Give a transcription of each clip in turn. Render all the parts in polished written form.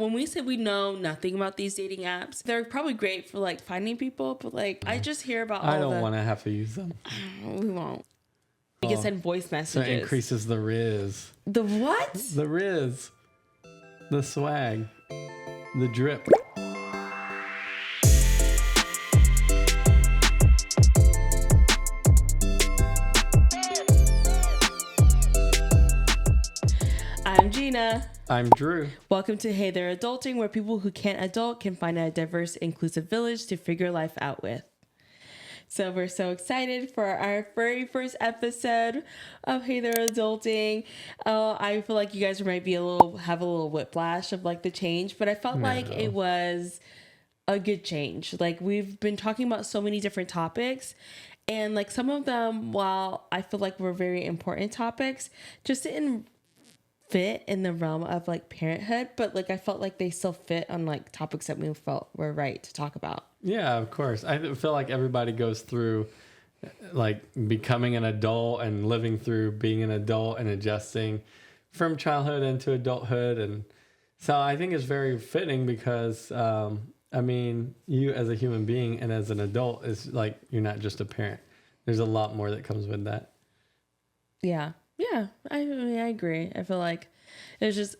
when we say we know nothing about these dating apps, they're probably great for like finding people, but like I just hear about all I don't want to have to use them. We won't. We can send voice So messages. it increases the riz. The what? The riz. The swag. The drip. I'm Jeena. I'm Drew. Welcome to Hey There Adulting, where people who can't adult can find a diverse, inclusive village to figure life out with. So we're so excited for our very first episode of Hey There Adulting. I feel like you guys might be have a little whiplash of like the change, but I felt like it was a good change. Like we've been talking about so many different topics, and like some of them, while I feel like were very important topics, just didn't fit in the realm of like parenthood, but like I felt like they still fit on like topics that we felt were right to talk about. Yeah, of course. I feel like everybody goes through like becoming an adult and living through being an adult and adjusting from childhood into adulthood. And so I think it's very fitting because, I mean, you as a human being and as an adult is like, you're not just a parent. There's a lot more that comes with that. Yeah. Yeah, I agree. I feel like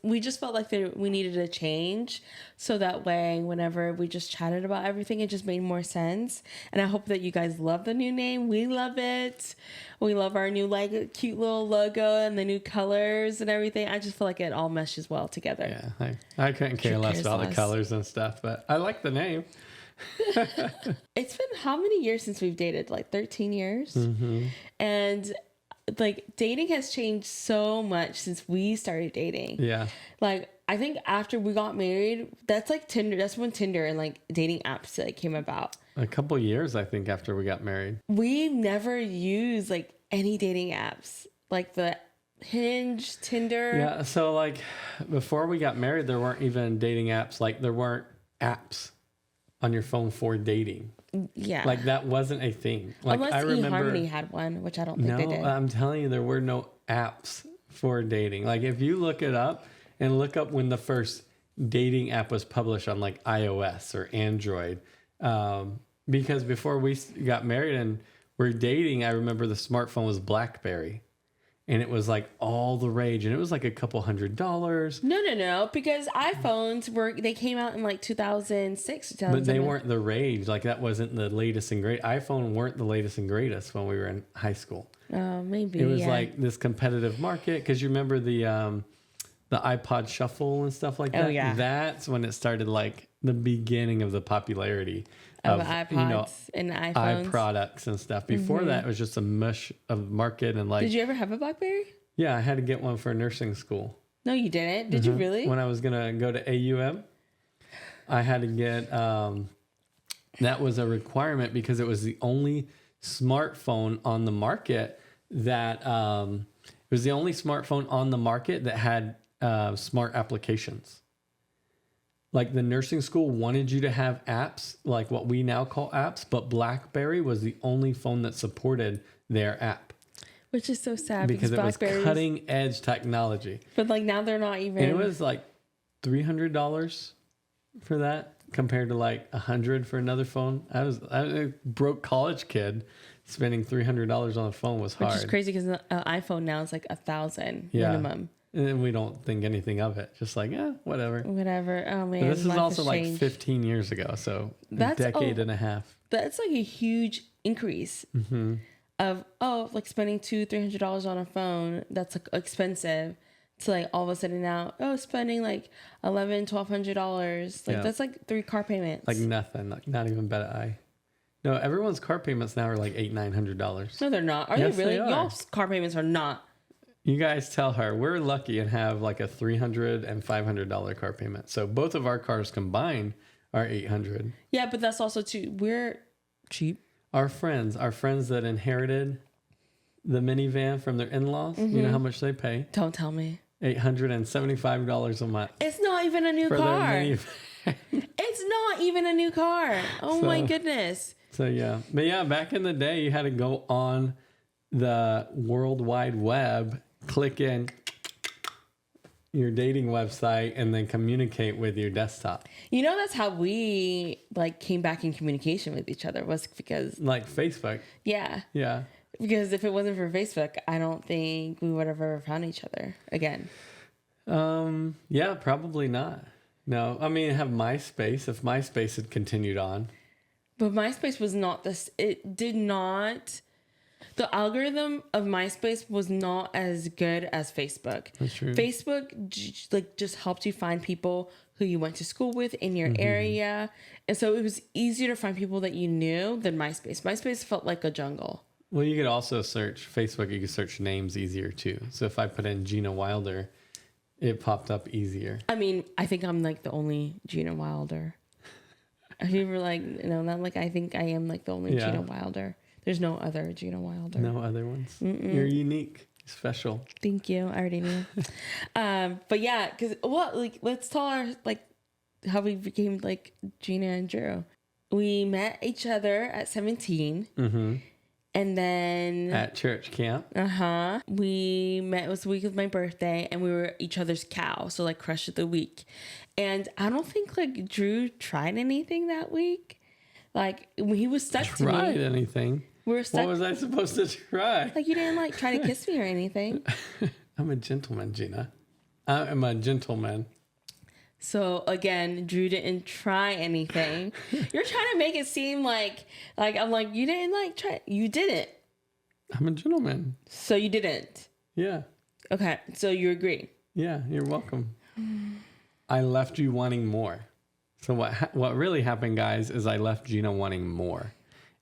we just felt like we needed a change. So that way, whenever we just chatted about everything, it just made more sense. And I hope that you guys love the new name. We love it. We love our new like cute little logo and the new colors and everything. I just feel like it all meshes well together. Yeah, I couldn't care less about the colors and stuff, but I like the name. It's been how many years since we've dated? Like 13 years? Mm-hmm. And like dating has changed so much since we started dating. Yeah. Like I think after we got married, that's like Tinder. That's when Tinder and like dating apps like came about. A couple years, I think, after we got married. We never used like any dating apps, like the Hinge, Tinder. Yeah. So like before we got married, there weren't even dating apps. Like there weren't apps on your phone for dating. Yeah. Like that wasn't a thing. Like unless I remember eHarmony had one, which I don't think they did. I'm telling you, there were no apps for dating. Like if you look it up and look up when the first dating app was published on like iOS or Android, because before we got married and we're dating, I remember the smartphone was BlackBerry. And it was like all the rage. And it was like a couple $100. No. Because iPhones they came out in like 2006, 2007. But they weren't the rage. Like that wasn't the latest and great. iPhone weren't the latest and greatest when we were in high school. Oh, maybe. It was like this competitive market. Because you remember the iPod Shuffle and stuff like that? Oh, yeah. That's when it started like the beginning of the popularity of iPods and iPhones. iProducts and stuff. Before that, it was just a mush of market and like. Did you ever have a BlackBerry? Yeah, I had to get one for nursing school. No, you didn't. Did you really? When I was gonna go to AUM, I had to get. That was a requirement because it was the only smartphone on the market that had smart applications. Like the nursing school wanted you to have apps, like what we now call apps, but BlackBerry was the only phone that supported their app. Which is so sad because it was cutting edge technology. But like now they're not even. And it was like $300 for that compared to like $100 for another phone. I was a broke college kid. Spending $300 on a phone was hard. Which is crazy because an iPhone now is like $1,000 minimum. And we don't think anything of it. Just like, whatever. Whatever. Oh, man. But this is also like 15 years ago. So a decade and a half. That's like a huge increase of, like spending $200-$300 on a phone. That's like expensive. To like all of a sudden now, spending like $1,100-$1,200. Like that's like 3 car payments. Like nothing. Like not even bet eye. No, everyone's car payments now are like $800-$900. No, they're not. Are they really? Y'all's car payments are not. You guys tell her we're lucky and have like a $300 and $500 car payment. So both of our cars combined are $800. Yeah, but that's also too. We're cheap. Our friends that inherited the minivan from their in-laws, you know how much they pay? Don't tell me. $875 a month. It's not even a new car. It's not even a new car. Oh my goodness. So yeah. But yeah, back in the day, you had to go on the World Wide Web, click in, your dating website and then communicate with your desktop. You know, that's how we like came back in communication with each other, was because Like Facebook. yeah. Yeah. Because if it wasn't for Facebook, I don't think we would have ever found each other again. Yeah, probably not. No, I mean, have MySpace, if MySpace had continued on. But MySpace was not this. It did not. The algorithm of MySpace was not as good as Facebook. That's true. Facebook like just helped you find people who you went to school with in your area, and so it was easier to find people that you knew than MySpace. MySpace felt like a jungle. Well, you could also search Facebook. You could search names easier too. So if I put in Gina Wilder, it popped up easier. I mean, I think I'm like the only Gina Wilder. Have you ever like, not like, I think I am like the only Gina Wilder. There's no other Gina Wilder. No other ones. You're unique, special. Thank you. I already knew. But yeah, because let's tell our like how we became like Jeena and Drue. We met each other at 17. Mm-hmm. And then At church camp. we met, it was the week of my birthday, and we were each other's cow, so like crush of the week. And I don't think like Drue tried anything that week. Like when he was stuck to me. Tried anything? We were stuck. What was I supposed to try? Like you didn't like try to kiss me or anything. I'm a gentleman, Gina. I am a gentleman. So again, Drue didn't try anything. You're trying to make it seem like I'm like, you didn't like try. You didn't. I'm a gentleman. So you didn't. Yeah. Okay. So you agree. Yeah, you're welcome. I left you wanting more. So what really happened, guys, is I left Gina wanting more.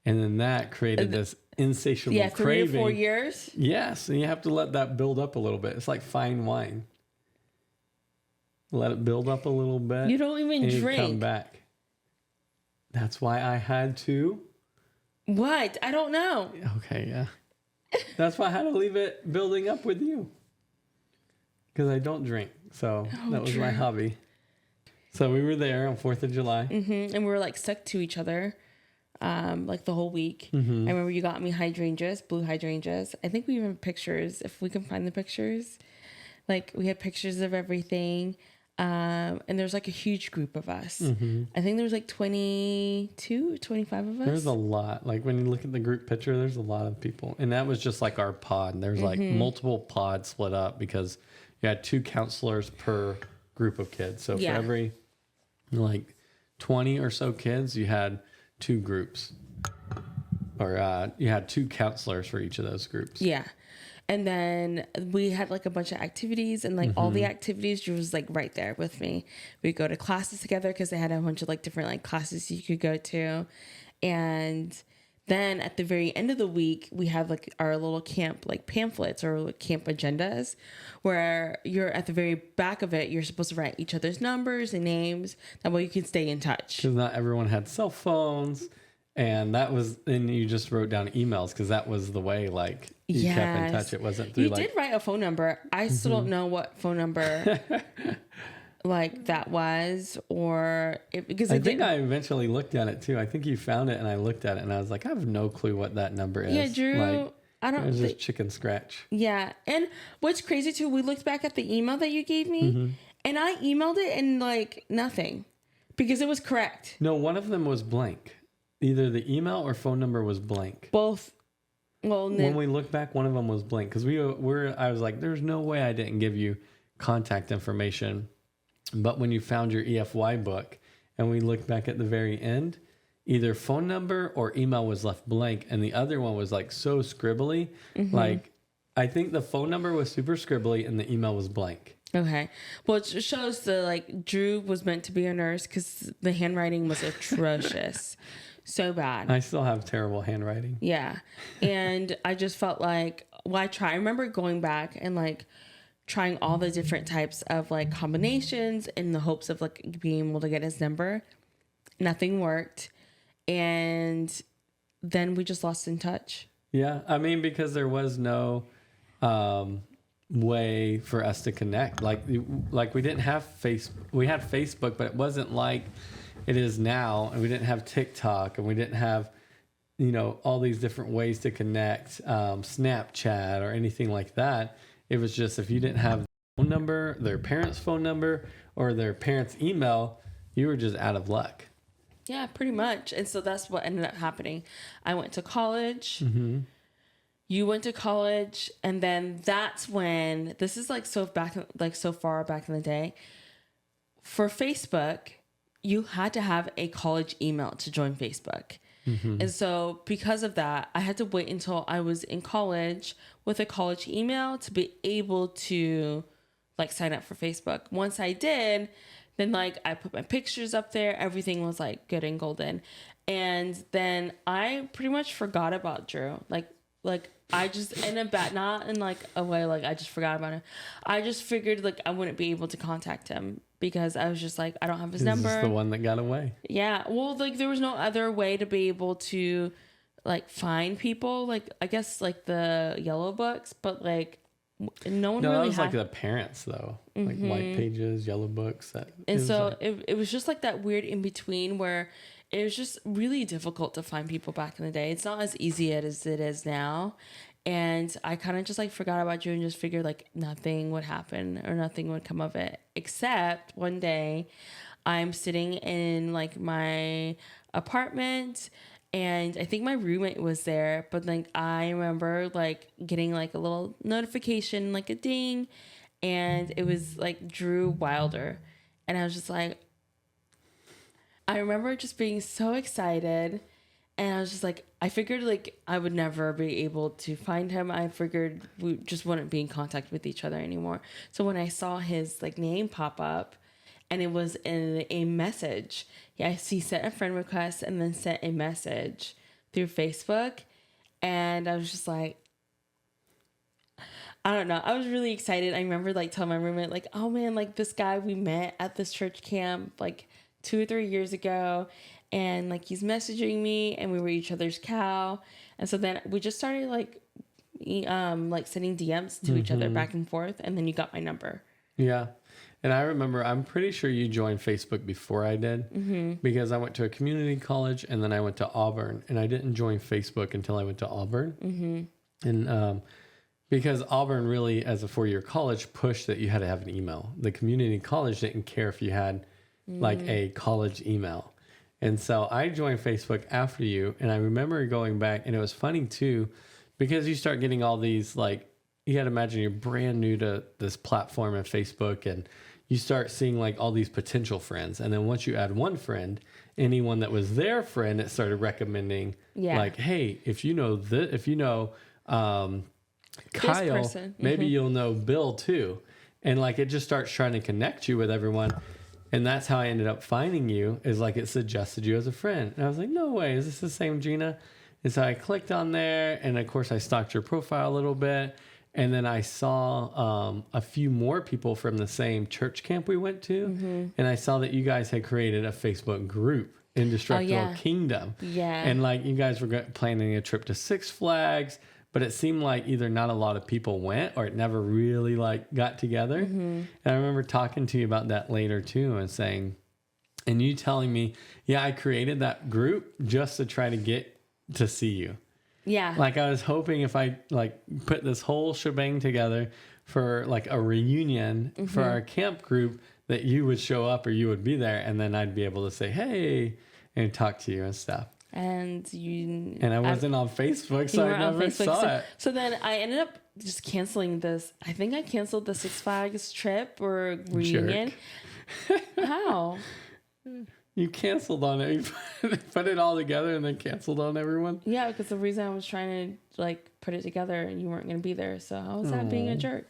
And then that created this insatiable craving. 3 or 4 years. Yes, and you have to let that build up a little bit. It's like fine wine. Let it build up a little bit. You don't even and drink. You come back. That's why I had to. What? I don't know. Okay, yeah. That's why I had to leave it building up with you. Because I don't drink. So that was my hobby. So we were there on 4th of July. And we were like stuck to each other like the whole week. I remember you got me hydrangeas, blue hydrangeas. I think we even have pictures, if we can find the pictures. Like we had pictures of everything. And there's like a huge group of us. I think there was like 22, 25 of us. There's a lot. Like when you look at the group picture, there's a lot of people. And that was just like our pod. There's like multiple pods split up because you had 2 counselors per group of kids. So for every like 20 or so kids, you had 2 groups. Or you had 2 counselors for each of those groups. Yeah. And then we had like a bunch of activities, and like all the activities, Drue was like right there with me. We'd go to classes together because they had a bunch of like different like classes you could go to. And then at the very end of the week, we have like our little camp like pamphlets or like camp agendas where you're at the very back of it. You're supposed to write each other's numbers and names. That way you can stay in touch. Because not everyone had cell phones. And you just wrote down emails because that was the way, like, you kept in touch. It wasn't through, you did write a phone number. I still don't know what phone number, like, that was, because I think I eventually looked at it, too. I think you found it, and I looked at it, and I was like, I have no clue what that number is. Yeah, Drue, like, I don't... It was just chicken scratch. Yeah, and what's crazy, too, we looked back at the email that you gave me, and I emailed it, and, like, nothing, because it was correct. No, one of them was blank. Either the email or phone number was blank. Both. Well, when we look back, one of them was blank because I was like, there's no way I didn't give you contact information. But when you found your EFY book and we looked back at the very end, either phone number or email was left blank. And the other one was like so scribbly. Like, I think the phone number was super scribbly and the email was blank. Okay. Well, it shows Drue was meant to be a nurse because the handwriting was atrocious. So bad. I still have terrible handwriting. Yeah. And I just felt like, I remember going back and like trying all the different types of like combinations in the hopes of like being able to get his number. Nothing worked. And then we just lost in touch. Yeah. I mean, because there was no way for us to connect. Like we didn't have we had Facebook, but it wasn't like it is now, and we didn't have TikTok, and we didn't have, all these different ways to connect, Snapchat or anything like that. It was just, if you didn't have phone number, their parents' phone number, or their parents' email, you were just out of luck. Yeah, pretty much. And so that's what ended up happening. I went to college. You went to college, and then that's when, this is like so far back in the day. For Facebook, you had to have a college email to join Facebook. And so because of that, I had to wait until I was in college with a college email to be able to like sign up for Facebook. Once I did, then like I put my pictures up there. Everything was like good and golden. And then I pretty much forgot about Drew. Like I just, in a bad, not in like a way like I just forgot about him. I just figured like I wouldn't be able to contact him because I was just like, I don't have his number. This is the one that got away. Yeah. Well, like there was no other way to be able to like find people. Like I guess like the yellow books, but like no one really that was had. like the parents though. Like white pages, yellow books. And so it was just like that weird in between where it was just really difficult to find people back in the day. It's not as easy as it is now. And I kind of just like forgot about you and just figured like nothing would happen or nothing would come of it. Except one day I'm sitting in like my apartment and I think my roommate was there. But like I remember like getting like a little notification, like a ding. And it was like Drew Wilder. And I was just like, I remember just being so excited. And I was just like, I figured like I would never be able to find him. I figured we just wouldn't be in contact with each other anymore. So when I saw his like name pop up and it was in a message, he sent a friend request and then sent a message through Facebook. And I was just like, I don't know. I was really excited. I remember like telling my roommate like, oh man, like this guy we met at this church camp like 2 or 3 years ago. And like he's messaging me and we were each other's cow. And so then we just started like sending DMs to each other back and forth. And then you got my number. Yeah. And I remember, I'm pretty sure you joined Facebook before I did because I went to a community college and then I went to Auburn and I didn't join Facebook until I went to Auburn. And because Auburn really, as a 4-year college, pushed that you had to have an email. The community college didn't care if you had like a college email. And so I joined Facebook after you. And I remember going back and it was funny too, because you start getting all these, like, you got to imagine you're brand new to this platform of Facebook and you start seeing like all these potential friends. And then once you add one friend, anyone that was their friend, it started recommending like, hey, if you know Kyle, maybe you'll know Bill too. And like, it just starts trying to connect you with everyone. And that's how I ended up finding you, is like it suggested you as a friend. And I was like, no way, is this the same Jeena? And so I clicked on there and of course I stalked your profile a little bit. And then I saw a few more people from the same church camp we went to. And I saw that you guys had created a Facebook group, Indestructible Kingdom. Yeah. And like you guys were planning a trip to Six Flags, but it seemed like either not a lot of people went or it never really like got together. And I remember talking to you about that later too and saying, and you telling me, yeah, I created that group just to try to get to see you. Yeah. Like I was hoping if I like put this whole shebang together for like a reunion for our camp group, that you would show up or you would be there and then I'd be able to say, hey, and talk to you and stuff. And I wasn't on Facebook, so I never saw it. So then I ended up just canceling this. I think I canceled the Six Flags trip or reunion. How? You canceled on it. You put it all together and then canceled on everyone? Yeah, because the reason I was trying to like put it together and you weren't going to be there. So how was that being a jerk?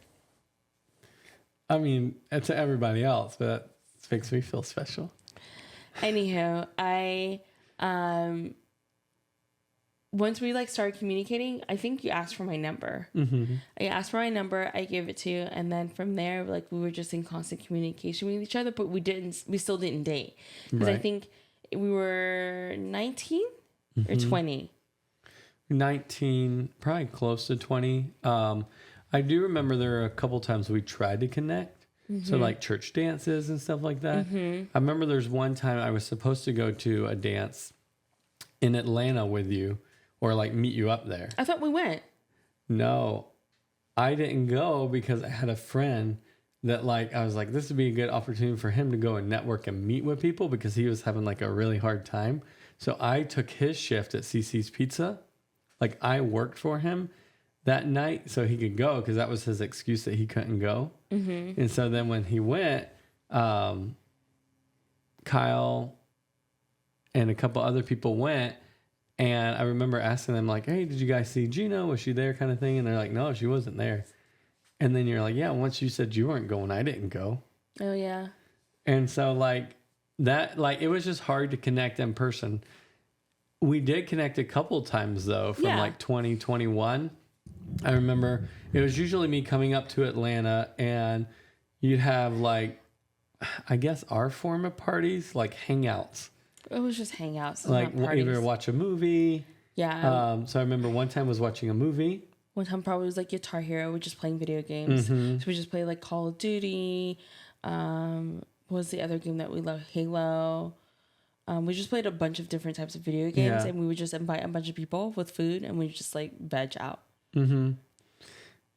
I mean, to everybody else, but that makes me feel special. Anywho, once we like started communicating, I think you asked for my number. I asked for my number, I gave it to you, and then from there, like we were just in constant communication with each other, but we still didn't date because I think we were 19 or 20. 19, probably close to 20. I do remember there were a couple times we tried to connect. So like church dances and stuff like that. I remember there's one time I was supposed to go to a dance in Atlanta with you or like meet you up there. I thought we went. No, I didn't go because I had a friend that like I was like, this would be a good opportunity for him to go and network and meet with people because he was having like a really hard time. So I took his shift at CC's Pizza. Like I worked for him that night so he could go because that was his excuse that he couldn't go. Mm-hmm. And so then when he went, Kyle and a couple other people went. And I remember asking them like, hey, did you guys see Jeena? Was she there kind of thing? And they're like, no, she wasn't there. And then you're like, yeah, once you said you weren't going, I didn't go. Oh, yeah. And so like that, like it was just hard to connect in person. We did connect a couple times though from like 2021. I remember it was usually me coming up to Atlanta and you'd have like, I guess our form of parties, like hangouts. It was just hangouts. Like either watch a movie. Yeah. So I remember one time was watching a movie. One time probably was like Guitar Hero. We're just playing video games. Mm-hmm. So we just played like Call of Duty. What was the other game that we love? Halo. We just played a bunch of different types of video games, and we would just invite a bunch of people with food, and we just like veg out. Mm-hmm.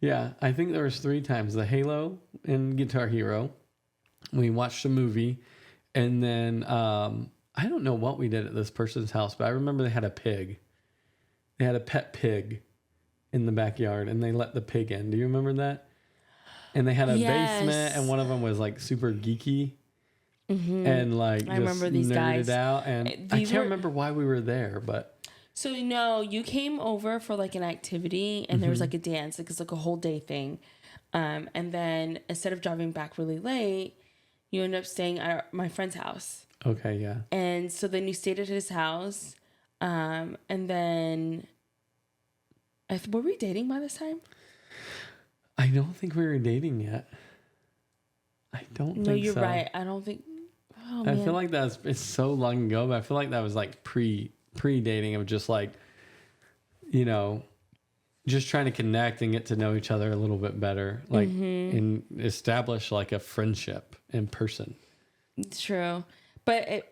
Yeah, I think there was 3 times: the Halo and Guitar Hero. We watched a movie, and then I don't know what we did at this person's house, but I remember they had a pig. They had a pet pig in the backyard, and they let the pig in. Do you remember that? And they had a basement, and one of them was like super geeky. Mm-hmm. And like I remember these guys out, and I can't remember why we were there, but so you came over for like an activity, and there was like a dance, like it's like a whole day thing, and then instead of driving back really late, you end up staying at my friend's house. Okay, yeah. And so then you stayed at his house, and then were we dating by this time? I don't think we were dating yet. I don't think so. No, you're right. I don't think. Oh, I feel like it's so long ago, but I feel like that was like pre-dating of just like, just trying to connect and get to know each other a little bit better, like and establish like a friendship in person. True, but it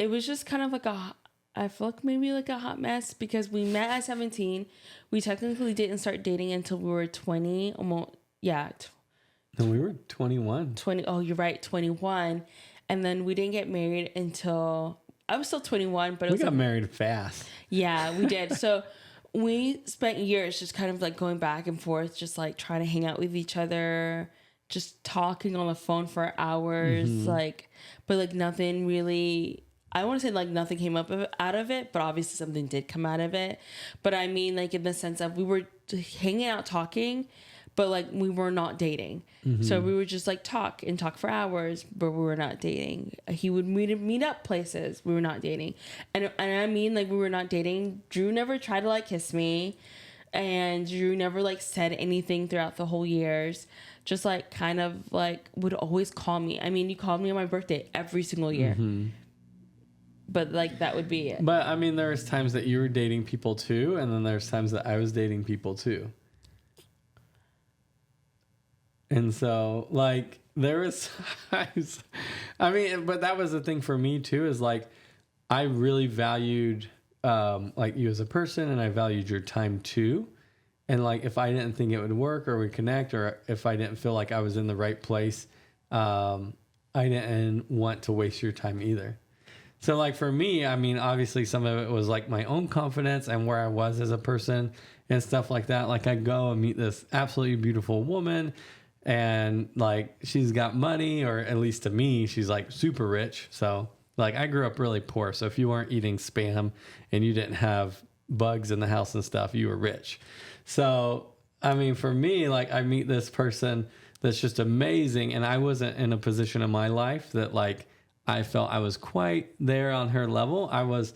was just kind of like I feel like maybe like a hot mess because we met at 17. We technically didn't start dating until we were 20, almost. Yeah. No, we were 21. 20. Oh, you're right, 21. And then we didn't get married until I was still 21, but we got married fast. Yeah, we did. So we spent years just kind of like going back and forth, just like trying to hang out with each other, just talking on the phone for hours, but like nothing really. I want to say like nothing came up out of it, but obviously something did come out of it. But I mean, like in the sense of we were hanging out, talking, but like we were not dating. Mm-hmm. So we would just like talk for hours, but we were not dating. He would meet up places. We were not dating. And I mean, like we were not dating. Drew never tried to like kiss me, and Drew never like said anything throughout the whole years. Just like kind of like would always call me. I mean, you called me on my birthday every single year. Mm-hmm. But like that would be it. But I mean, there was times that you were dating people too, and then there's times that I was dating people too. And so, like, there was times, I mean, but that was the thing for me too, is like, I really valued, like you as a person, and I valued your time too. And like, if I didn't think it would work or we connect, or if I didn't feel like I was in the right place, I didn't want to waste your time either. So like for me, I mean, obviously some of it was like my own confidence and where I was as a person and stuff like that. Like I go and meet this absolutely beautiful woman, and like she's got money, or at least to me, she's like super rich. So like I grew up really poor. So if you weren't eating Spam and you didn't have bugs in the house and stuff, you were rich. So, I mean, for me, like I meet this person that's just amazing. And I wasn't in a position in my life that like I felt I was quite there on her level. I was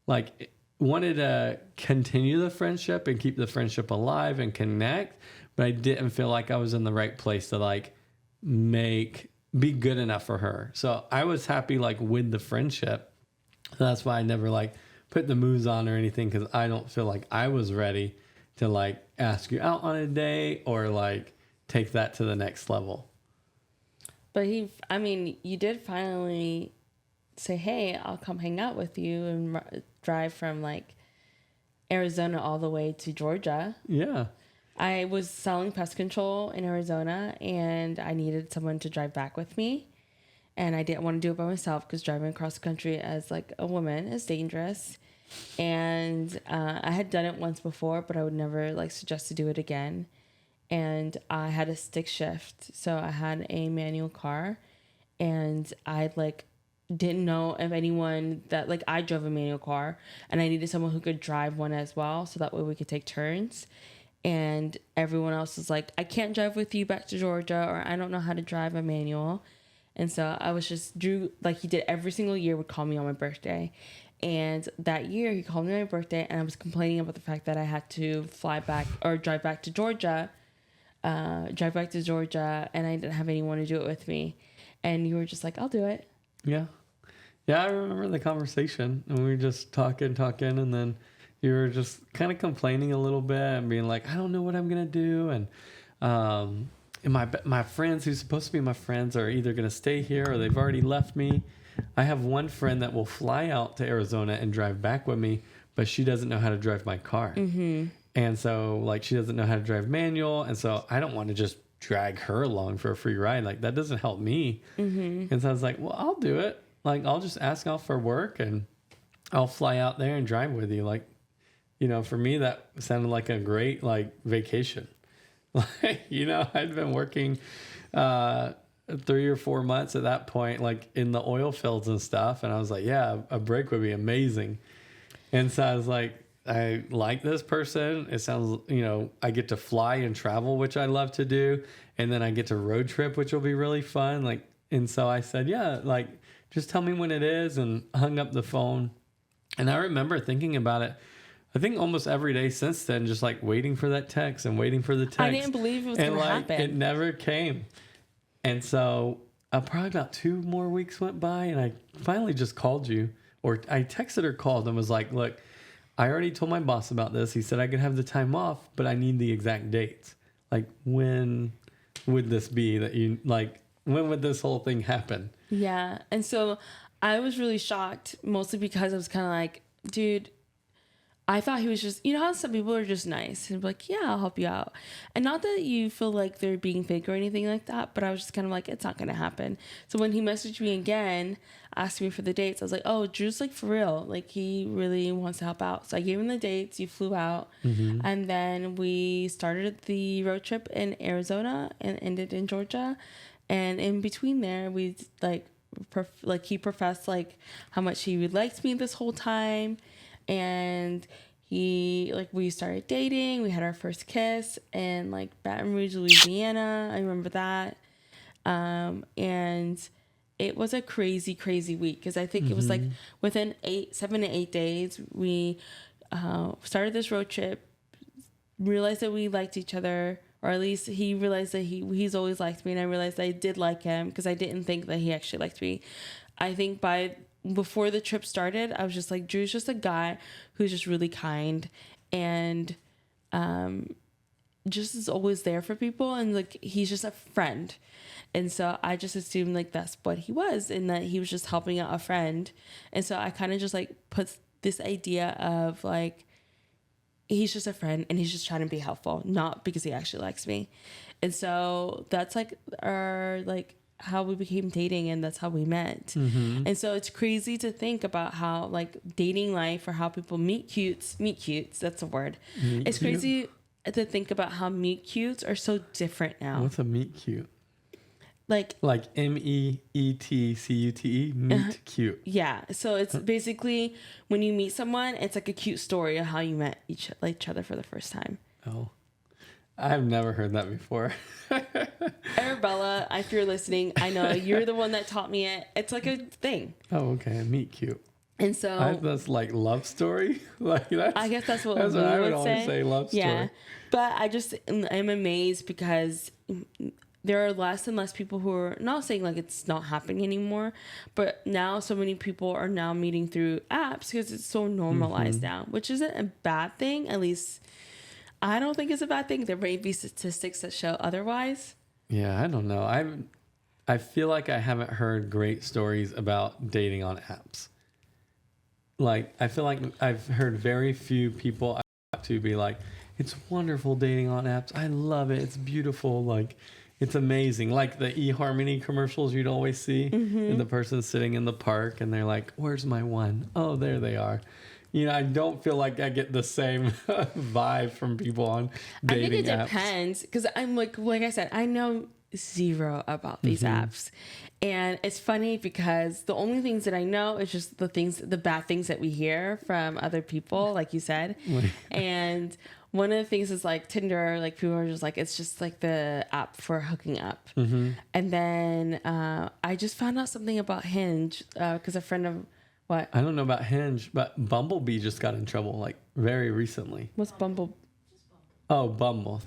like, wanted to continue the friendship and keep the friendship alive and connect, but I didn't feel like I was in the right place to like be good enough for her. So I was happy like with the friendship. That's why I never like put the moves on or anything, because I don't feel like I was ready to like ask you out on a date or like take that to the next level. But you did finally say, hey, I'll come hang out with you, and drive from like Arizona all the way to Georgia. Yeah. I was selling pest control in Arizona, and I needed someone to drive back with me. And I didn't want to do it by myself because driving across the country as like a woman is dangerous. And I had done it once before, but I would never like suggest to do it again. And I had a stick shift, so I had a manual car, and I like didn't know of anyone that like I drove a manual car, and I needed someone who could drive one as well, so that way we could take turns. And everyone else was like, I can't drive with you back to Georgia, or I don't know how to drive a manual. And so I was just Drew, like he did every single year, would call me on my birthday. And that year he called me on my birthday, and I was complaining about the fact that I had to fly back or drive back to Georgia, and I didn't have anyone to do it with me. And you were just like, I'll do it. Yeah. Yeah, I remember the conversation, and we were just talking, and then you were just kind of complaining a little bit and being like, I don't know what I'm going to do. And my friends who's supposed to be my friends are either going to stay here or they've already left me. I have one friend that will fly out to Arizona and drive back with me, but she doesn't know how to drive my car. Mm-hmm. And so like she doesn't know how to drive manual. And so I don't want to just drag her along for a free ride. Like that doesn't help me. Mm-hmm. And so I was like, well, I'll do it. Like I'll just ask off for work and I'll fly out there and drive with you. Like, you know, for me, that sounded like a great like vacation. Like, you know, I'd been working 3 or 4 months at that point, like in the oil fields and stuff. And I was like, yeah, a break would be amazing. And so I was like, I like this person. It sounds, you know, I get to fly and travel, which I love to do. And then I get to road trip, which will be really fun. Like, and so I said, yeah, like, just tell me when it is, and hung up the phone. And I remember thinking about it, I think almost every day since then, just like waiting for that text and waiting for the text. I didn't believe it was going to happen. It never came. And so probably about 2 more weeks went by, and I finally just called you, or I texted or called and was like, look, I already told my boss about this. He said I could have the time off, but I need the exact dates. Like, when would this be that you, like, when would this whole thing happen? Yeah. And so I was really shocked, mostly because I was kind of like, dude, I thought he was just, you know how some people are just nice and be like, yeah, I'll help you out. And not that you feel like they're being fake or anything like that, but I was just kind of like, it's not going to happen. So when he messaged me again, asking me for the dates, I was like, oh, Drew's like for real. Like he really wants to help out. So I gave him the dates, you flew out. Mm-hmm. And then we started the road trip in Arizona and ended in Georgia. And in between there, we he professed like how much he liked me this whole time. And we started dating. We had our first kiss in like Baton Rouge, Louisiana. I remember that. And it was a crazy, crazy week. Cause I think it was like within 7 to 8 days, we, started this road trip, realized that we liked each other, or at least he realized that he's always liked me. And I realized I did like him because I didn't think that he actually liked me. I think before the trip started, I was just like, Drew's just a guy who's just really kind and just is always there for people, and like he's just a friend. And so I just assumed like that's what he was, and that he was just helping out a friend. And so I kind of just like put this idea of like he's just a friend and he's just trying to be helpful, not because he actually likes me. And so that's like our like how we became dating, and that's how we met. Mm-hmm. And so it's crazy to think about how like dating life, or how people meet cutes, that's a word. It's crazy to think about how meet cutes are so different now. What's a meet cute? Like MEETCUTE, meet cute. Yeah. So it's basically when you meet someone, it's like a cute story of how you met each other for the first time. Oh, I've never heard that before. Arabella, if you're listening, I know you're the one that taught me it. It's like a thing. Oh, okay. Meet cute. And so that's like love story. Like I guess that's what I would always say. Love story. Yeah, but I'm amazed because there are less and less people who are not saying like it's not happening anymore, but now so many people are now meeting through apps because it's so normalized now, which isn't a bad thing. At least I don't think it's a bad thing. There may be statistics that show otherwise. Yeah, I don't know. I feel like I haven't heard great stories about dating on apps. Like, I feel like I've heard very few people to be like, It's wonderful dating on apps. I love it. It's beautiful. Like, it's amazing. Like the eHarmony commercials you'd always see. And the person sitting in the park and they're like, where's my one? Oh, there they are. You know, I don't feel like I get the same vibe from people on dating apps. I think it depends, because I'm like I said, I know zero about these apps. And it's funny because the only things that I know is just the bad things that we hear from other people, like you said. And one of the things is like Tinder, like people are just like, it's just like the app for hooking up. And then I just found out something about Hinge because a friend of what? I don't know about Hinge, but Bumblebee just got in trouble like very recently. What's Bumble? Oh, Bumble.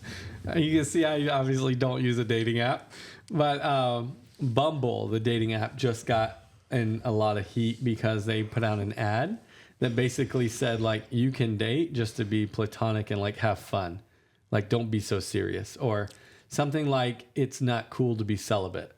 You can see I obviously don't use a dating app, but Bumble, the dating app, just got in a lot of heat because they put out an ad that basically said like, you can date just to be platonic and like have fun. Like, don't be so serious, or something like, it's not cool to be celibate.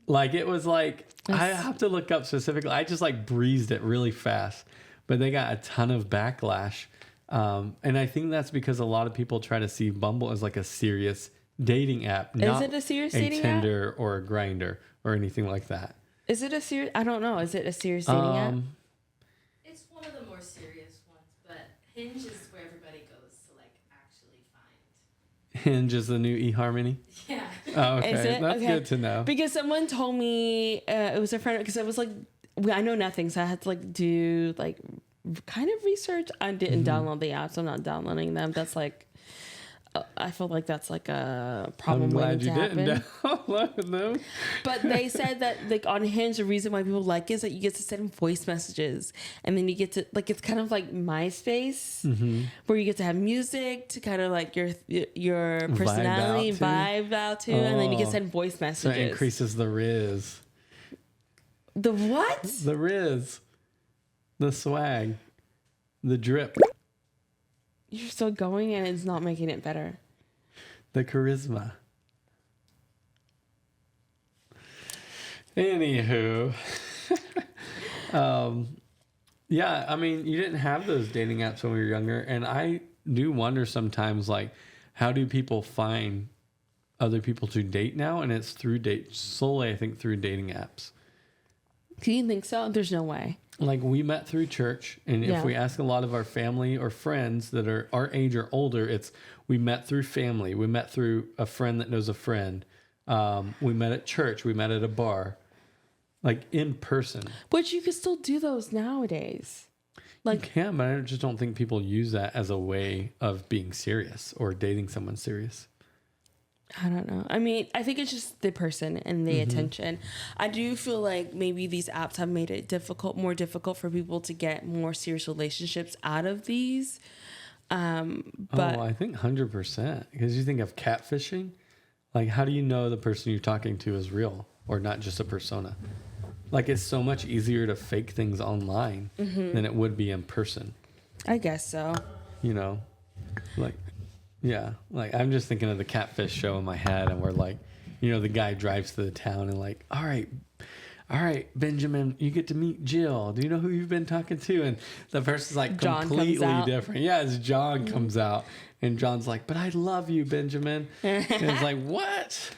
Like, it was like, I have to look up specifically. I just like breezed it really fast, but they got a ton of backlash. And I think that's because a lot of people try to see Bumble as like a serious dating app. Is it a serious dating app? Tinder or a Grindr or anything like that. Is it a serious? I don't know. Is it a serious dating app? It's one of the more serious ones, but Hinge is where everybody goes to like actually find. Hinge is the new eHarmony. Yeah. Oh, okay. Is it? That's Okay. good to know. Because someone told me it was a friend, because it was like, I know nothing, so I had to like do like kind of research. I didn't download the apps. I'm not downloading them. That's like, I feel like that's like a problem I'm glad waiting you to didn't happen. download them. But they said that like on Hinge, the reason why people like it is that you get to send voice messages, and then you get to like, it's kind of like MySpace, where you get to have music to kind of like your personality vibe out to, and then you can send voice So messages. it increases the riz. The what? The riz. The swag. The drip. You're still going, and it's not making it better. The charisma. Anywho. Yeah, I mean, you didn't have those dating apps when we were younger. And I do wonder sometimes, like, how do people find other people to date now? And it's solely, I think, through dating apps. Do you think so? There's no way. Like, we met through church, and if we ask a lot of our family or friends that are our age or older, it's we met through family. We met through a friend that knows a friend. We met at church. We met at a bar, like in person. But you could still do those nowadays. Like, you can, but I just don't think people use that as a way of being serious or dating someone serious. I don't know. I mean, I think it's just the person and the attention. I do feel like maybe these apps have made it more difficult for people to get more serious relationships out of these. But I think 100%. Because you think of catfishing. Like, how do you know the person you're talking to is real or not just a persona? Like, it's so much easier to fake things online than it would be in person. I guess so. You know, like, yeah, like I'm just thinking of the Catfish show in my head, and we're like, you know, the guy drives to the town and like, all right, Benjamin, you get to meet Jill. Do you know who you've been talking to? And the person's like John completely comes out. different. Yeah, it's John comes out, and John's like, but I love you, Benjamin. And it's like, what?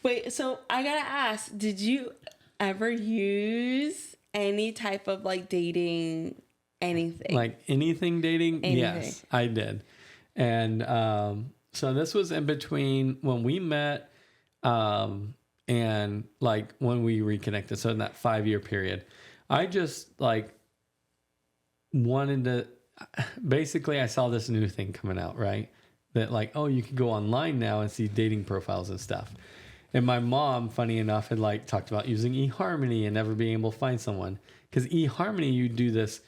Wait, so I gotta ask, did you ever use any type of like dating anything? Like anything dating? Anything. Yes, I did. And so this was in between when we met and like when we reconnected. So in that 5-year period, I just like wanted to, basically I saw this new thing coming out, right? That like, oh, you can go online now and see dating profiles and stuff. And my mom, funny enough, had like talked about using eHarmony and never being able to find someone. Because eHarmony, you do this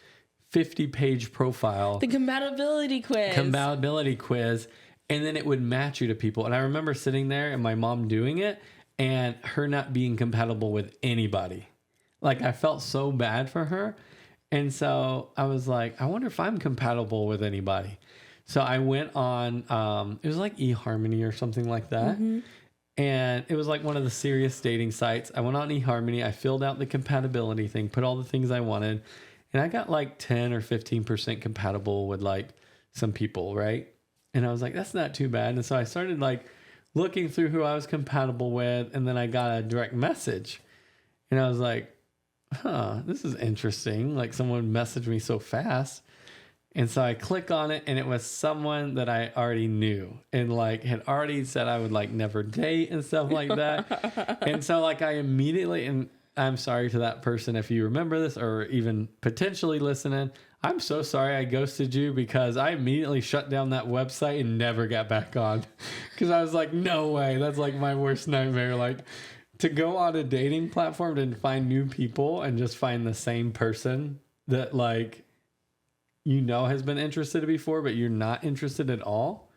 50-page profile. The compatibility quiz. And then it would match you to people. And I remember sitting there and my mom doing it and her not being compatible with anybody. Like, I felt so bad for her. And so I was like, I wonder if I'm compatible with anybody. So I went on, it was like eHarmony or something like that. And it was like one of the serious dating sites. I went on eHarmony. I filled out the compatibility thing, put all the things I wanted. And I got like 10 or 15% compatible with like some people, right? And I was like, that's not too bad. And so I started like looking through who I was compatible with. And then I got a direct message. And I was like, this is interesting. Like someone messaged me so fast. And so I click on it and it was someone that I already knew and like had already said I would like never date and stuff like that. And so like I immediately, and I'm sorry to that person if you remember this or even potentially listening. I'm so sorry I ghosted you because I immediately shut down that website and never got back on. Because I was like, no way. That's like my worst nightmare. Like to go on a dating platform and find new people and just find the same person that like, has been interested before, but you're not interested at all.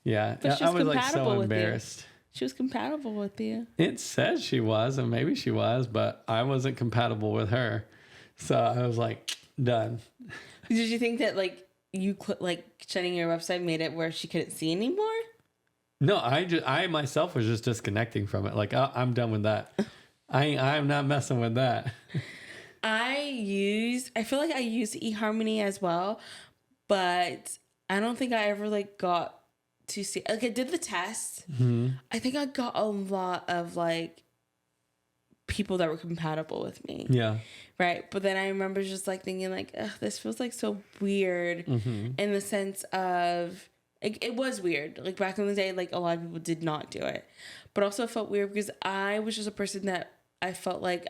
Yeah. I was like so embarrassed. She was compatible with you. It says she was, and maybe she was, but I wasn't compatible with her. So I was like, done. Did you think that like you like shutting your website made it where she couldn't see anymore? No, I myself was just disconnecting from it. Like I'm done with that. I'm not messing with that. I feel like I use eHarmony as well, but I don't think I ever like got to see, like I did the test. Mm-hmm. I think I got a lot of like people that were compatible with me. Yeah. Right. But then I remember just like thinking like, this feels like so weird in the sense of it was weird. Like back in the day, like a lot of people did not do it, but also felt weird because I was just a person that I felt like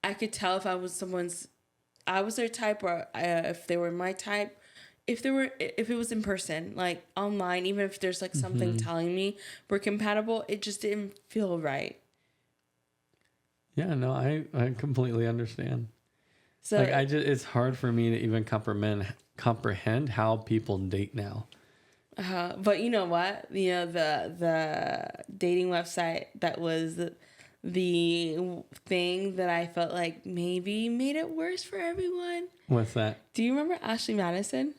I could tell if I was their type or if they were my type. If it was in person, like online, even if there's like something telling me we're compatible, it just didn't feel right. Yeah, no, I completely understand. So like it's hard for me to even comprehend how people date now. But you know what? You know, the dating website that was the thing that I felt like maybe made it worse for everyone. What's that? Do you remember Ashley Madison?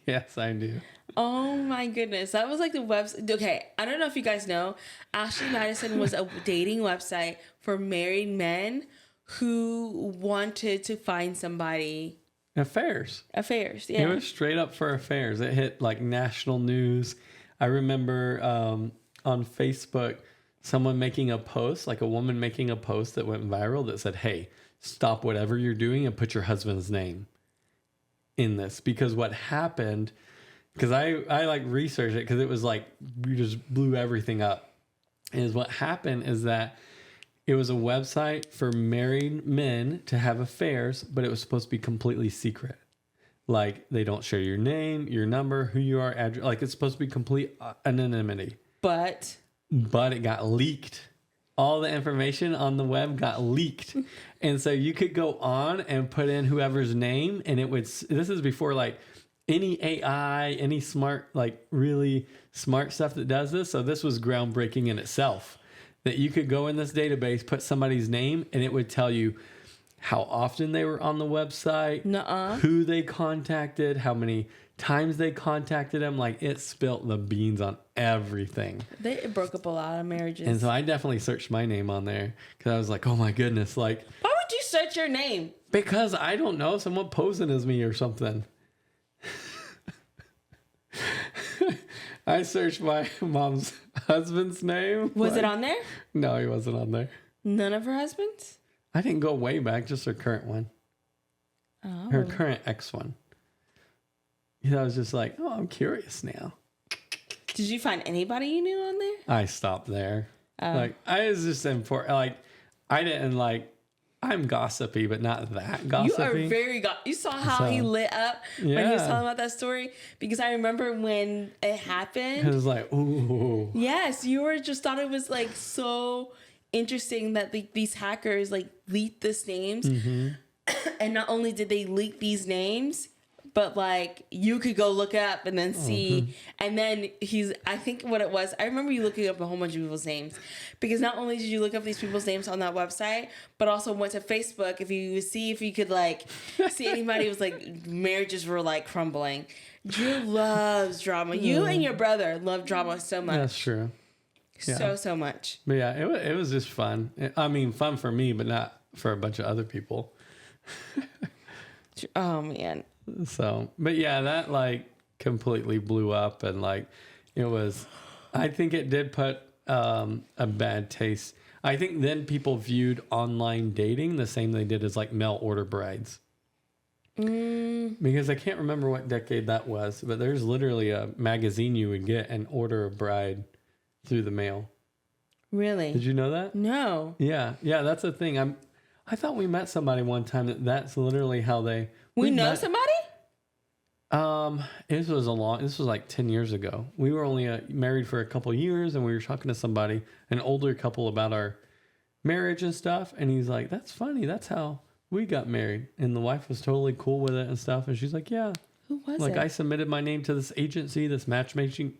Yes, I do. Oh my goodness. That was like the website. Okay, I don't know if you guys know. Ashley Madison was a dating website for married men who wanted to find somebody. Affairs, yeah. It was straight up for affairs. It hit like national news. I remember on Facebook, someone making a post, like a woman making a post that went viral that said, hey, stop whatever you're doing and put your husband's name in this. Because what happened, because I like researched it because it was like, we just blew everything up. Is what happened is that it was a website for married men to have affairs, but it was supposed to be completely secret. Like they don't share your name, your number, who you are, address. Like it's supposed to be complete anonymity. But it got leaked. All the information on the web got leaked. And so you could go on and put in whoever's name and it would, this is before like any AI, any smart, like really smart stuff that does this. So this was groundbreaking in itself that you could go in this database, put somebody's name and it would tell you how often they were on the website, who they contacted, how many times they contacted them. Like it spilt the beans on everything. It broke up a lot of marriages. And so I definitely searched my name on there because I was like, oh my goodness. Like, why would you search your name? Because I don't know, someone posing as me or something. I searched my mom's husband's name. Was it on there? No, he wasn't on there. None of her husbands? I didn't go way back, just her current one. Oh. Her current ex one. I was just like, oh, I'm curious now. Did you find anybody you knew on there? I stopped there. Like, I was just important. Like, I didn't like, I'm gossipy, but not that gossipy. You are very You saw how he lit up when he was telling about that story? Because I remember when it happened. It was like, ooh. Yes, you were just thought it was like so interesting that these hackers like leaked these names. Mm-hmm. And not only did they leak these names, but like you could go look up and then see. Mm-hmm. And then I think what it was, I remember you looking up a whole bunch of people's names because not only did you look up these people's names on that website, but also went to Facebook if you could like see anybody who was like marriages were like crumbling. Drew loves drama. You and your brother love drama so much. That's true. Yeah. So much. But yeah, it was just fun. I mean, fun for me, but not for a bunch of other people. Oh man. So, but yeah, that like completely blew up, and like it was, I think it did put a bad taste. I think then people viewed online dating the same they did as like mail order brides. Because I can't remember what decade that was, but there's literally a magazine you would get and order a bride through the mail. Really? Did you know that? No. Yeah, that's a thing. I thought we met somebody one time that's literally how they. We know met, somebody? this was like 10 years ago. We were only married for a couple years, and we were talking to somebody, an older couple, about our marriage and stuff. And he's like, "That's funny. That's how we got married." And the wife was totally cool with it and stuff. And she's like, "Yeah." Who was like it? I submitted my name to this agency, this matchmaking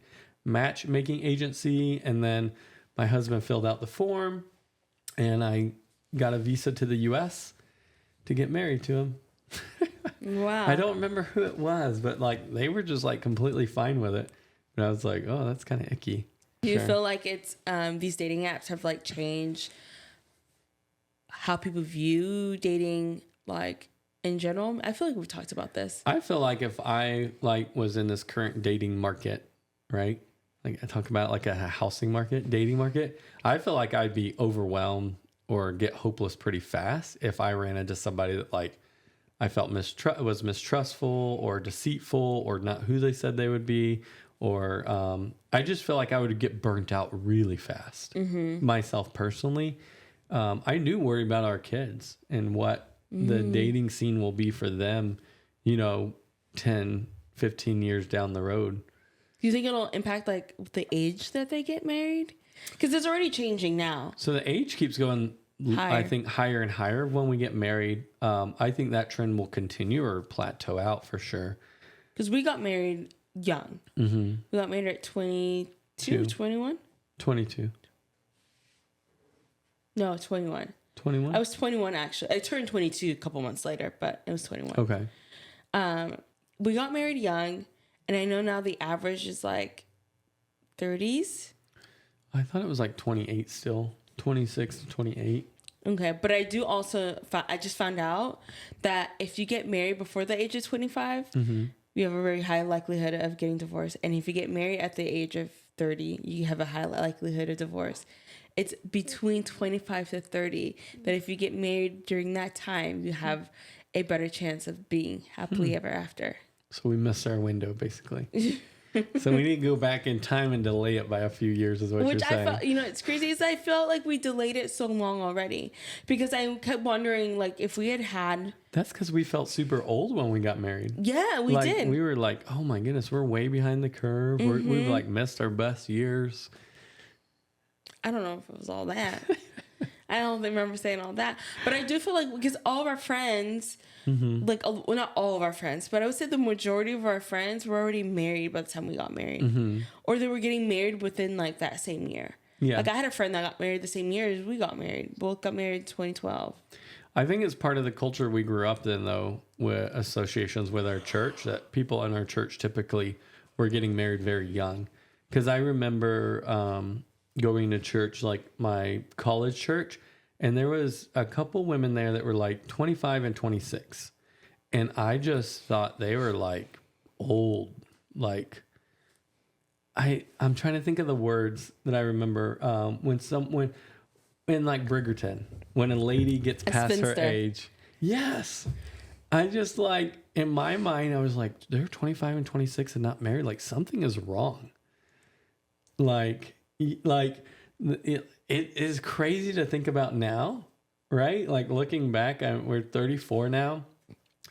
agency, and then my husband filled out the form, and I got a visa to the U.S. to get married to him. Wow. I don't remember who it was, but like they were just like completely fine with it. And I was like, "Oh, that's kind of icky." Do you feel like it's these dating apps have like changed how people view dating, like in general? I feel like we've talked about this. I feel like if I like was in this current dating market, right? Like I talk about like a housing market, dating market, I feel like I'd be overwhelmed or get hopeless pretty fast if I ran into somebody that like I felt was mistrustful or deceitful or not who they said they would be, or I just feel like I would get burnt out really fast. Myself personally, I do worry about our kids and what the dating scene will be for them, 10, 15 years down the road. Do you think it'll impact like the age that they get married? Because it's already changing now. So the age keeps going, Higher. I think, higher and higher when we get married. I think that trend will continue or plateau out for sure. Because we got married young. Mm-hmm. We got married at 22, 21? 22. No, 21. 21? I was 21 actually. I turned 22 a couple months later, but it was 21. Okay. We got married young, and I know now the average is like 30s. I thought it was like 28 still. 26 to 28. Okay, but I do also, I just found out that if you get married before the age of 25, you have a very high likelihood of getting divorced. And if you get married at the age of 30, you have a high likelihood of divorce. It's between 25 to 30 that if you get married during that time, you have a better chance of being happily ever after. So we missed our window, basically. So we need to go back in time and delay it by a few years is what Which you're saying. I felt, it's crazy is I felt like we delayed it so long already because I kept wondering like if we had. That's because we felt super old when we got married. Yeah, we did. We were like, oh my goodness, we're way behind the curve. We've like missed our best years. I don't know if it was all that. I don't remember saying all that. But I do feel like because all of our friends, like, well, not all of our friends, but I would say the majority of our friends were already married by the time we got married. Or they were getting married within, like, that same year. Yeah. Like, I had a friend that got married the same year as we got married. Both got married in 2012. I think it's part of the culture we grew up in, though, with associations with our church, that people in our church typically were getting married very young. Because I remember going to church, like my college church, and there was a couple women there that were like 25 and 26. And I just thought they were like old. Like, I'm trying to think of the words that I remember when in like Bridgerton, when a lady gets past her age. Yes. I just like, in my mind, I was like, they're 25 and 26 and not married. Like, something is wrong. Like it is crazy to think about now, right? Like looking back, we're 34 now,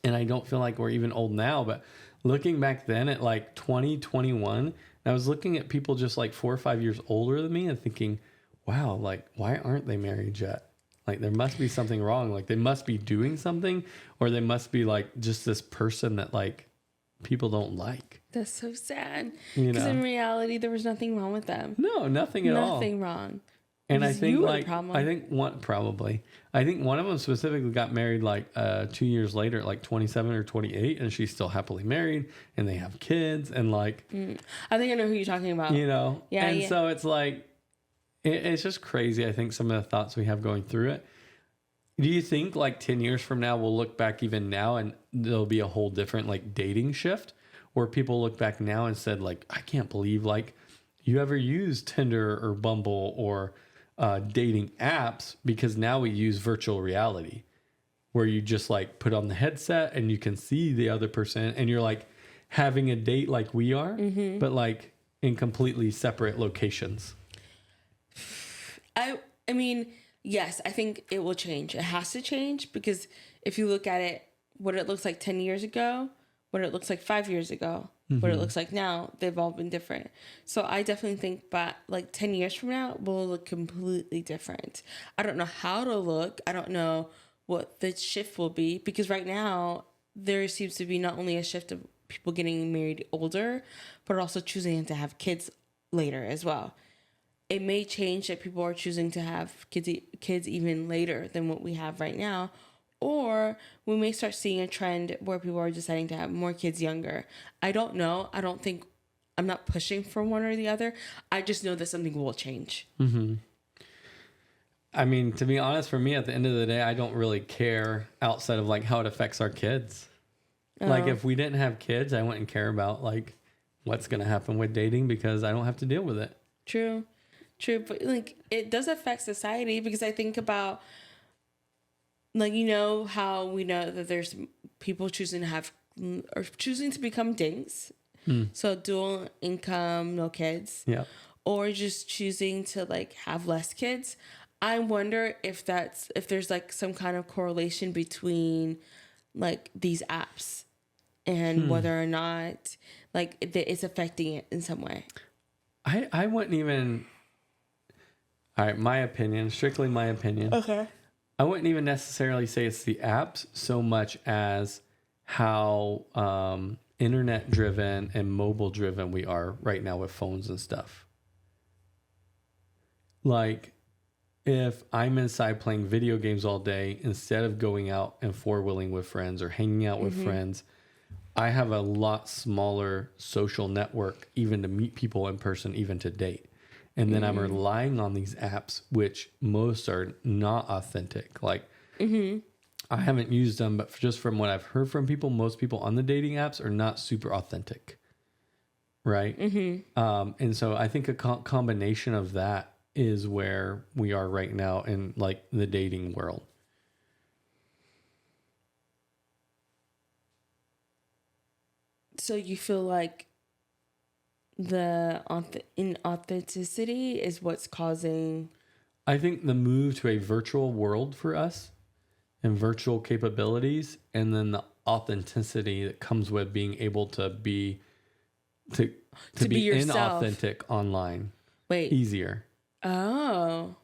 and I don't feel like we're even old now, but looking back then at like 2021, I was looking at people just like 4 or 5 years older than me and thinking, wow, like, why aren't they married yet? Like, there must be something wrong. Like, they must be doing something, or they must be like just this person that like people don't like. That's so sad. Because in reality, there was nothing wrong with them. No, nothing at all. Nothing wrong. And I think I think one of them specifically got married like 2 years later, at like 27 or 28, and she's still happily married, and they have kids, and like, I think I know who you're talking about. Yeah. And so it's like, it's just crazy. I think some of the thoughts we have going through it. Do you think like 10 years from now, we'll look back even now and there'll be a whole different like dating shift? where people look back now and said, like, I can't believe like you ever used Tinder or Bumble or dating apps, because now we use virtual reality where you just like put on the headset and you can see the other person and you're like having a date like we are, but like in completely separate locations. I mean, yes, I think it will change. It has to change, because if you look at it, what it looks like 10 years ago, what it looks like 5 years ago, what it looks like now, they've all been different. So I definitely think but like 10 years from now will look completely different. I don't know how to look. I don't know what the shift will be, because right now there seems to be not only a shift of people getting married older, but also choosing to have kids later as well. It may change that people are choosing to have kids even later than what we have right now. Or we may start seeing a trend where people are deciding to have more kids younger. I don't know. I'm not pushing for one or the other. I just know that something will change. I mean, to be honest, for me, at the end of the day, I don't really care outside of like how it affects our kids. Like if we didn't have kids, I wouldn't care about like what's going to happen with dating, because I don't have to deal with it. True. But like it does affect society, because I think about, like, you know how we know that there's people choosing to have or choosing to become dinks. So dual income, no kids. Yeah. Or just choosing to like have less kids. I wonder if there's like some kind of correlation between like these apps and whether or not like it's affecting it in some way. I wouldn't even. All right, my opinion, strictly my opinion. Okay. I wouldn't even necessarily say it's the apps so much as how internet driven and mobile driven we are right now with phones and stuff. Like if I'm inside playing video games all day, instead of going out and four-wheeling with friends or hanging out with friends, I have a lot smaller social network even to meet people in person, even to date. And then I'm relying on these apps, which most are not authentic. Like, I haven't used them, but just from what I've heard from people, most people on the dating apps are not super authentic. Right? And so I think a combination of that is where we are right now in like the dating world. So you feel like the inauthenticity is what's causing... I think the move to a virtual world for us and virtual capabilities, and then the authenticity that comes with being able to be to be yourself. inauthentic online. Wait. Easier. Oh.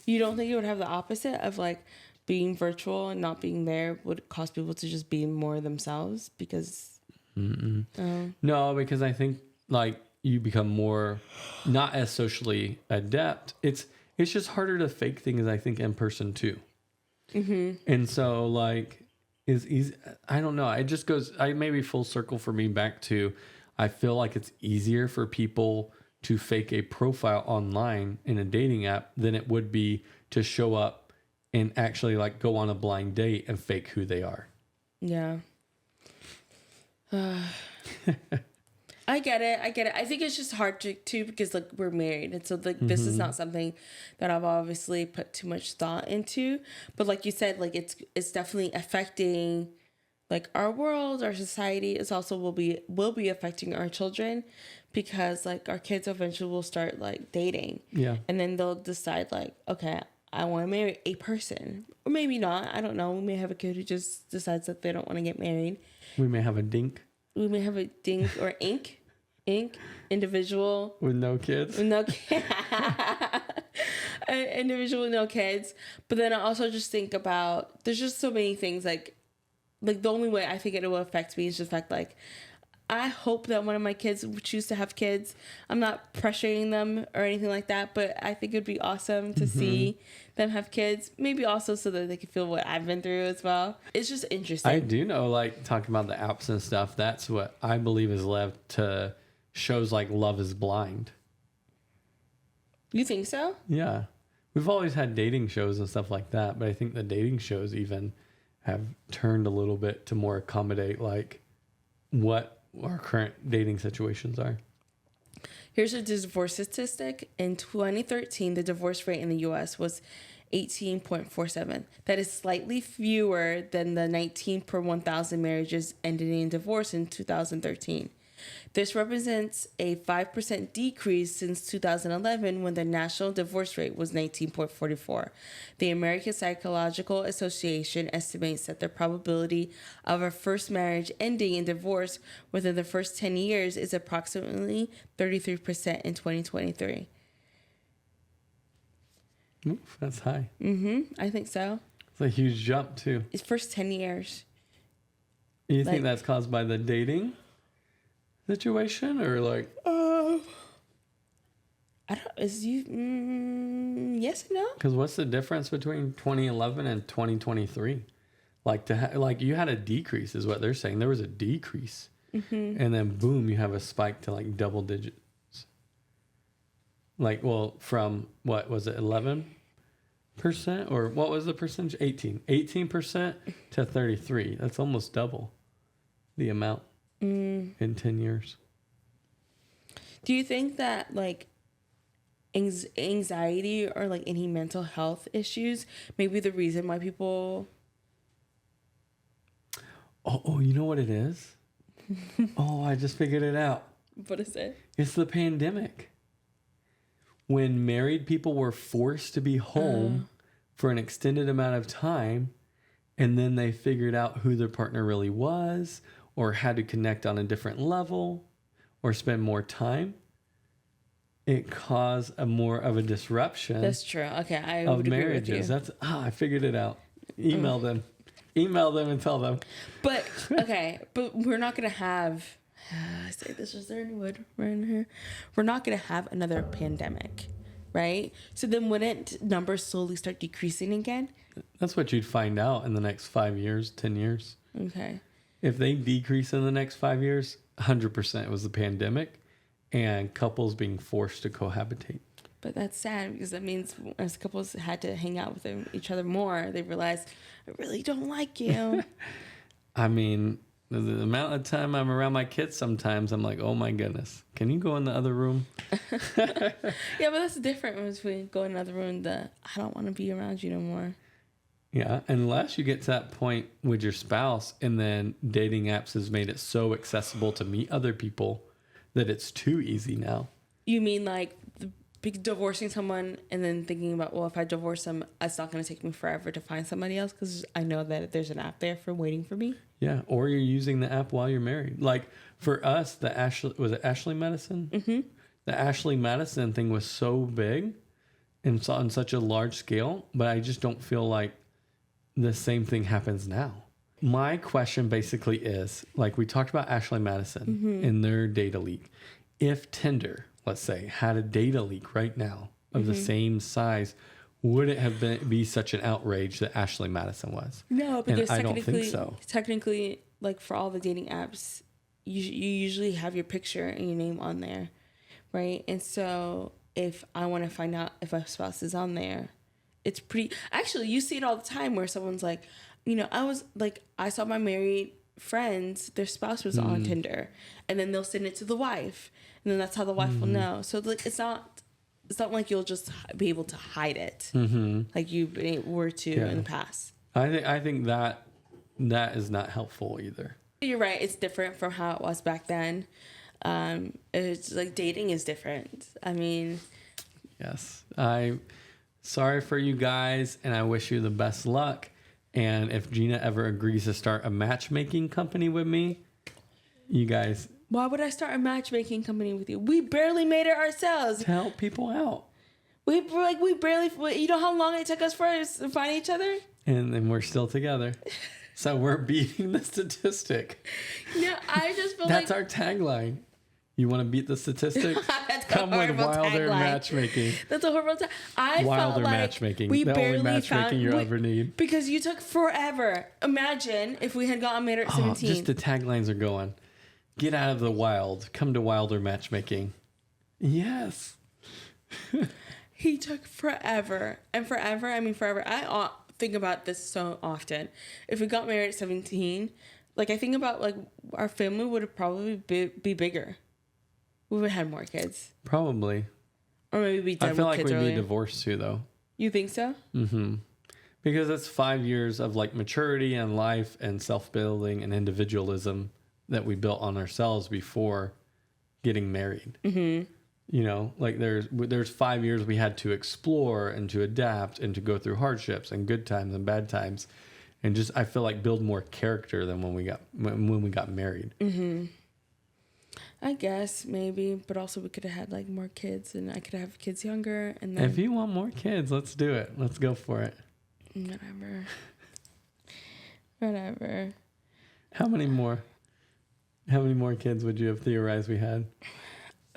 You don't think it would have the opposite of like being virtual and not being there would cause people to just be more themselves because... No, because I think like you become more not as socially adept. It's just harder to fake things, I think, in person too. And so like is easy. I don't know. It just goes, I maybe full circle for me back to, I feel like it's easier for people to fake a profile online in a dating app than it would be to show up and actually like go on a blind date and fake who they are. Yeah. I get it. I think it's just hard to because like we're married, and so like this is not something that I've obviously put too much thought into. But like you said, like it's definitely affecting like our world, our society. It's also will be affecting our children, because like our kids eventually will start like dating. Yeah. And then they'll decide like, okay, I want to marry a person, or maybe not. I don't know. We may have a kid who just decides that they don't want to get married. We may have a dink. We may have a dink or ink individual With no kids. with no individual with no kids. But then I also just think about there's just so many things like the only way I think it will affect me is just the fact like I hope that one of my kids would choose to have kids. I'm not pressuring them or anything like that, but I think it'd be awesome to see them have kids. Maybe also so that they can feel what I've been through as well. It's just interesting. I do know, like, talking about the apps and stuff, that's what I believe has led to shows like Love is Blind. You think so? Yeah. We've always had dating shows and stuff like that, but I think the dating shows even have turned a little bit to more accommodate, like, what our current dating situations are. Here's a divorce statistic. In 2013, the divorce rate in the U.S. was 18.47. That is slightly fewer than the 19 per 1,000 marriages ending in divorce in 2013. This represents a 5% decrease since 2011 when the national divorce rate was 19.44. The American Psychological Association estimates that the probability of a first marriage ending in divorce within the first 10 years is approximately 33% in 2023. Oof, that's high. I think so. It's a huge jump too. It's first 10 years. You think that's caused by the dating situation or like? I don't. Yes and no. Because what's the difference between 2011 and 2023? Like you had a decrease is what they're saying. There was a decrease, and then boom, you have a spike to like double digits. Like, well, from what was it, 11%, or what was the percentage? 18% to 33. That's almost double the amount in 10 years. Do you think that like anxiety or like any mental health issues may be the reason why people? Oh, you know what it is? Oh, I just figured it out. What is it? It's the pandemic. When married people were forced to be home for an extended amount of time, and then they figured out who their partner really was, or had to connect on a different level, or spend more time, it caused a more of a disruption. That's true. Okay, I of would agree with you. marriages. I figured it out. Email them and tell them. But okay, but we're not gonna have. I say this. Is there any wood right in here? We're not gonna have another pandemic, right? So then, wouldn't numbers slowly start decreasing again? That's what you'd find out in the next 5 years, 10 years. Okay. If they decrease in the next 5 years, 100% was the pandemic and couples being forced to cohabitate. But that's sad because that means as couples had to hang out with each other more, they realized, I really don't like you. I mean, the amount of time I'm around my kids, sometimes I'm like, oh my goodness, can you go in the other room? Yeah, but that's different between going in another room. I don't want to be around you no more. Yeah, unless you get to that point with your spouse and then dating apps has made it so accessible to meet other people that it's too easy now. You mean like divorcing someone and then thinking about, well, if I divorce them, it's not going to take me forever to find somebody else because I know that there's an app there for waiting for me? Yeah, or you're using the app while you're married. Like for us, was it Ashley Madison? Mm-hmm. The Ashley Madison thing was so big and on such a large scale, but I just don't feel like the same thing happens now. My question basically is, like we talked about Ashley Madison in their data leak. If Tinder, let's say, had a data leak right now of the same size, would it have be such an outrage that Ashley Madison was? No, but I don't think so. Technically, like for all the dating apps, you usually have your picture and your name on there, right? And so if I want to find out if a spouse is on there, it's pretty. Actually, you see it all the time where someone's like, I saw my married friends, their spouse was on Tinder, and then they'll send it to the wife, and then that's how the wife will know. So like, it's not like you'll just be able to hide it like you were to in the past. I think that is not helpful either. You're right. It's different from how it was back then. It's like dating is different. I mean, yes, sorry for you guys, and I wish you the best luck. And if Jeena ever agrees to start a matchmaking company with me, you guys... Why would I start a matchmaking company with you? We barely made it ourselves. To help people out. We barely... You know how long it took us for us to find each other? And then we're still together. So we're beating the statistic. Yeah, I just feel That's our tagline. You want to beat the statistic? Come with Wilder Matchmaking. That's a horrible time. I Wilder felt like Matchmaking. We the barely only matchmaking you ever need. Because you took forever. Imagine if we had gotten married at 17. Just the taglines are going. Get out of the wild. Come to Wilder Matchmaking. Yes. He took forever. And forever, I mean forever. I think about this so often. If we got married at 17, Like, I think about, like, our family would have probably be bigger. We would have had more kids. Probably. Or maybe be done I feel with like kids we'd earlier. be divorced too, though. You think so? Mm-hmm. Because it's 5 years of like maturity and life and self-building and individualism that we built on ourselves before getting married. Mm-hmm. You know, like there's 5 years we had to explore and to adapt and to go through hardships and good times and bad times, and just I feel like build more character than when we got married. Mm-hmm. I guess maybe, but also we could have had like more kids, and I could have kids younger. And then If you want more kids, let's do it. Let's go for it. Whatever. How many more kids would you have theorized we had?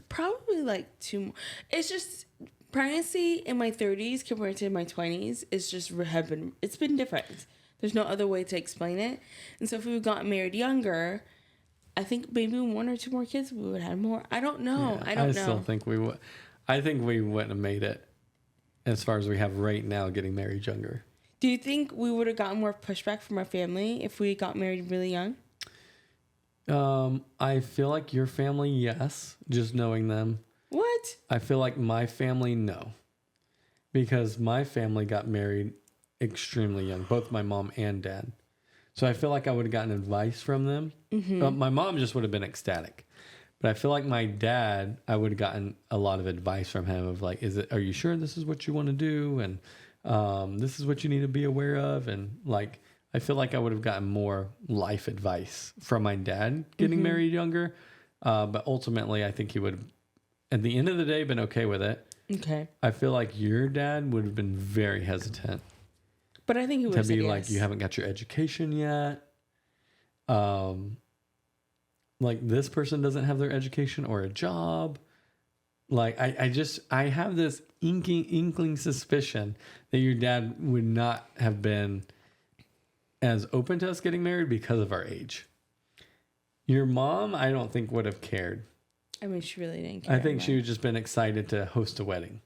Probably like 2 more. It's just pregnancy in my 30s compared to my 20s. It's been different. There's no other way to explain it. And so if we got married younger, I think maybe 1 or 2 more kids we would have had more. I don't know. Yeah, I don't know. still think we would. I think we wouldn't have made it as far as we have right now getting married younger. Do you think we would have gotten more pushback from our family if we got married really young? I feel like your family, yes, just knowing them. What? I feel like my family, no. Because my family got married extremely young, both my mom and dad. So I feel like I would have gotten advice from them. Mm-hmm. My mom just would have been ecstatic. But I feel like my dad, I would have gotten a lot of advice from him of like, are you sure this is what you want to do? And this is what you need to be aware of. And like, I feel like I would have gotten more life advice from my dad getting married younger. But ultimately, I think he would have, at the end of the day, been okay with it. Okay. I feel like your dad would have been very hesitant. But I think he would To have be said like, yes. you haven't got your education yet. Like this person doesn't have their education or a job. Like I have this inkling suspicion that your dad would not have been as open to us getting married because of our age. Your mom, I don't think would have cared. I mean, she really didn't care. I think she would just been excited to host a wedding.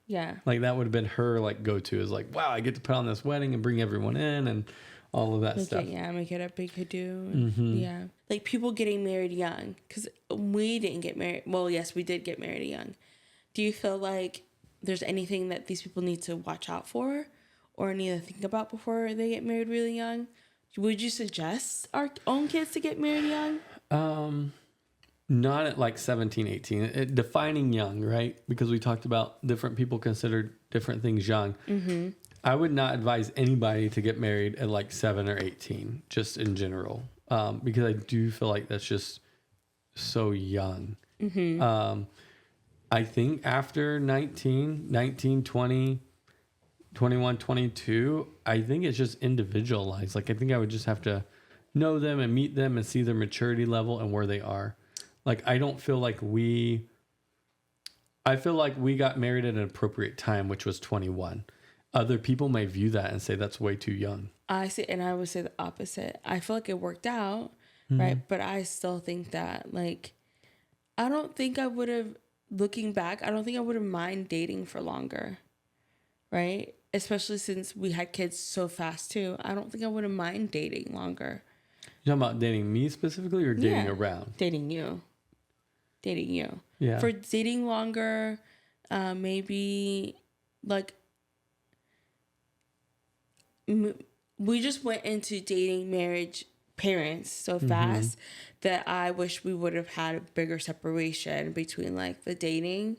Yeah. Like that would have been her like go-to is like, wow, I get to put on this wedding and bring everyone in and all of that stuff. Make it a big to-do. Yeah. Like people getting married young, because we didn't get married. Well, yes, we did get married young. Do you feel like there's anything that these people need to watch out for or need to think about before they get married really young? Would you suggest our own kids to get married young? Not at like 17, 18. Defining young, right? Because we talked about different people considered different things young. Mm-hmm. I would not advise anybody to get married at like 7 or 18, just in general. Because I do feel like that's just so young. Mm-hmm. I think after 19, 20, 21, 22, I think it's just individualized. Like I think I would just have to know them and meet them and see their maturity level and where they are. Like, I don't feel like I feel like we got married at an appropriate time, which was 21. Other people may view that and say that's way too young. I would say the opposite. I feel like it worked out, right? But I still think that, like, I don't think I would have, looking back, I don't think I would have mind dating for longer, right? Especially since we had kids so fast, too. I don't think I would have mind dating longer. You're talking about dating me specifically or dating around? Dating you. Yeah. For dating longer, maybe like we just went into dating, marriage, parents so fast that I wish we would have had a bigger separation between like the dating,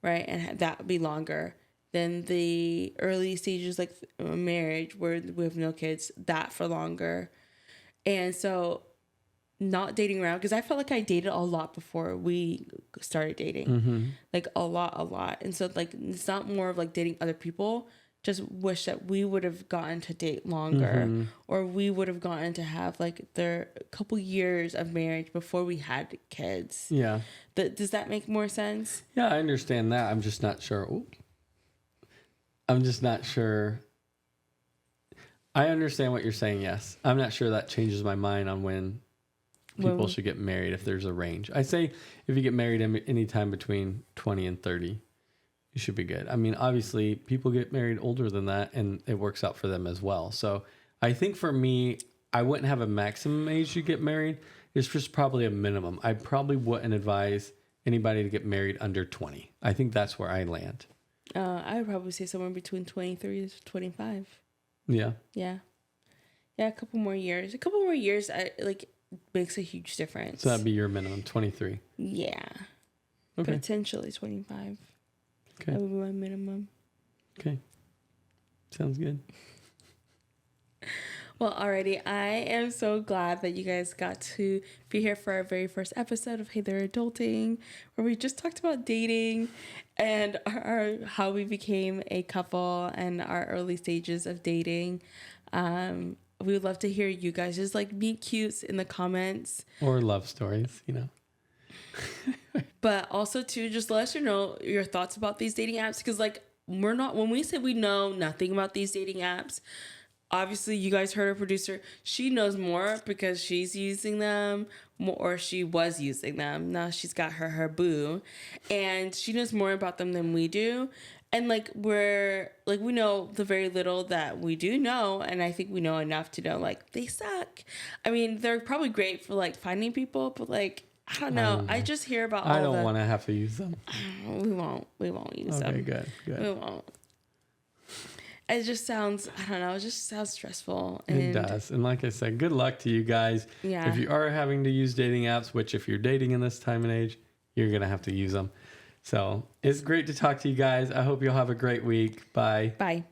right, and that would be longer than the early stages like marriage where we have no kids, that for longer. And so not dating around, because I felt like I dated a lot before we started dating, like a lot. And so like, it's not more of like dating other people. Just wish that we would have gotten to date longer, or we would have gotten to have like a couple years of marriage before we had kids. Yeah. Does that make more sense? Yeah, I understand that. I'm just not sure. I understand what you're saying, yes. I'm not sure that changes my mind on when people should get married if there's a range. I say if you get married anytime between 20 and 30, you should be good. I mean, obviously, people get married older than that, and it works out for them as well. So I think for me, I wouldn't have a maximum age to get married. It's just probably a minimum. I probably wouldn't advise anybody to get married under 20. I think that's where I land. I would probably say somewhere between 23 to 25. Yeah. Yeah. Yeah, a couple more years. A couple more years, makes a huge difference. So that'd be your minimum, 23. Yeah. Okay. Potentially 25. Okay. That would be my minimum. Okay. Sounds good. Well, alrighty. I am so glad that you guys got to be here for our very first episode of Hey There Adulting, where we just talked about dating and how we became a couple and our early stages of dating. We would love to hear you guys just meet cutes in the comments. Or love stories, But also too, just let us know your thoughts about these dating apps, because when we say we know nothing about these dating apps, obviously you guys heard our producer, she knows more because she's using them or she was using them. Now she's got her boo, and she knows more about them than we do. And we know the very little that we do know, and I think we know enough to know they suck. I mean, they're probably great for finding people, but I don't know. I just hear about I don't want to have to use them. We won't use them. Okay, good. We won't. It just sounds, I don't know, it just sounds stressful. It does. And like I said, good luck to you guys. Yeah. If you are having to use dating apps, which if you're dating in this time and age, you're going to have to use them. So it's great to talk to you guys. I hope you'll have a great week. Bye. Bye.